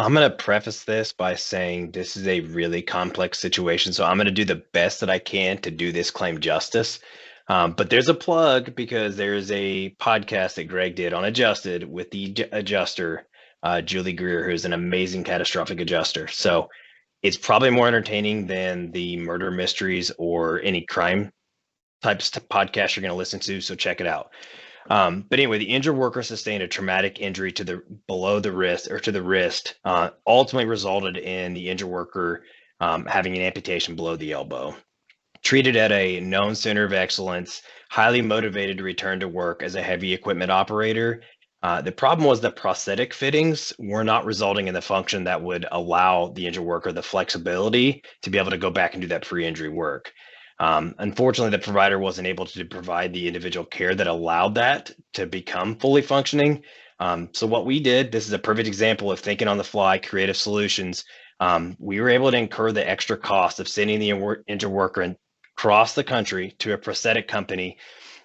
I'm going to preface this by saying this is a really complex situation. So I'm going to do the best that I can to do this claim justice. But there's a plug because there's a podcast that Greg did on Adjusted with the adjuster, Julie Greer, who's an amazing catastrophic adjuster. So it's probably more entertaining than the murder mysteries or any crime types of podcast you're going to listen to. So check it out. But anyway, the injured worker sustained a traumatic injury to the below the wrist or to the wrist, ultimately resulted in the injured worker having an amputation below the elbow. Treated at a known center of excellence, highly motivated to return to work as a heavy equipment operator. The problem was that prosthetic fittings were not resulting in the function that would allow the injured worker the flexibility to be able to go back and do that pre-injury work. Unfortunately, the provider wasn't able to provide the individual care that allowed that to become fully functioning. So what we did, this is a perfect example of thinking on the fly, creative solutions. We were able to incur the extra cost of sending the injured worker across the country to a prosthetic company,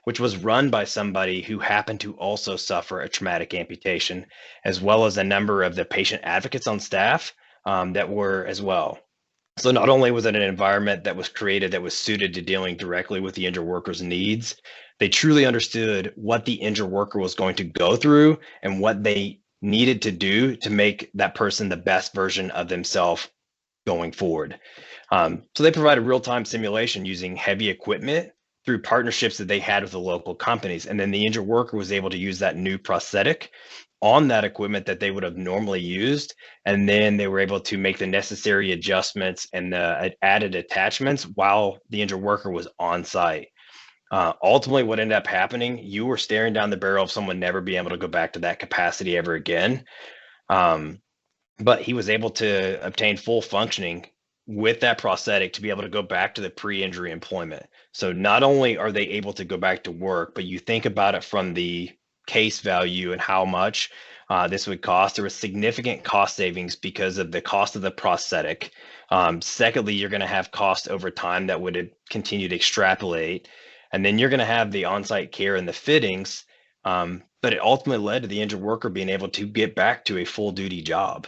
which was run by somebody who happened to also suffer a traumatic amputation, as well as a number of the patient advocates on staff that were as well. So not only was it an environment that was created that was suited to dealing directly with the injured worker's needs, they truly understood what the injured worker was going to go through and what they needed to do to make that person the best version of themselves going forward. So they provided real-time simulation using heavy equipment through partnerships that they had with the local companies. And then the injured worker was able to use that new prosthetic on that equipment that they would have normally used. And then they were able to make the necessary adjustments and the added attachments while the injured worker was on site. Ultimately, what ended up happening, you were staring down the barrel of someone never being able to go back to that capacity ever again. But he was able to obtain full functioning with that prosthetic to be able to go back to the pre-injury employment. So not only are they able to go back to work, but you think about it from the case value and how much this would cost. There was significant cost savings because of the cost of the prosthetic. Secondly, you're going to have cost over time that would continue to extrapolate. And then you're going to have the on-site care and the fittings. But it ultimately led to the injured worker being able to get back to a full duty job.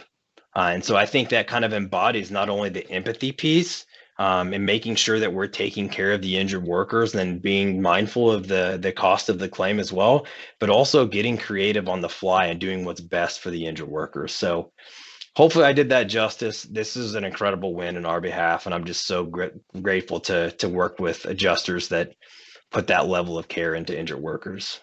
And so I think that kind of embodies not only the empathy piece and making sure that we're taking care of the injured workers and being mindful of the cost of the claim as well, but also getting creative on the fly and doing what's best for the injured workers. So hopefully I did that justice. This is an incredible win in our behalf, and I'm just so grateful to work with adjusters that put that level of care into injured workers.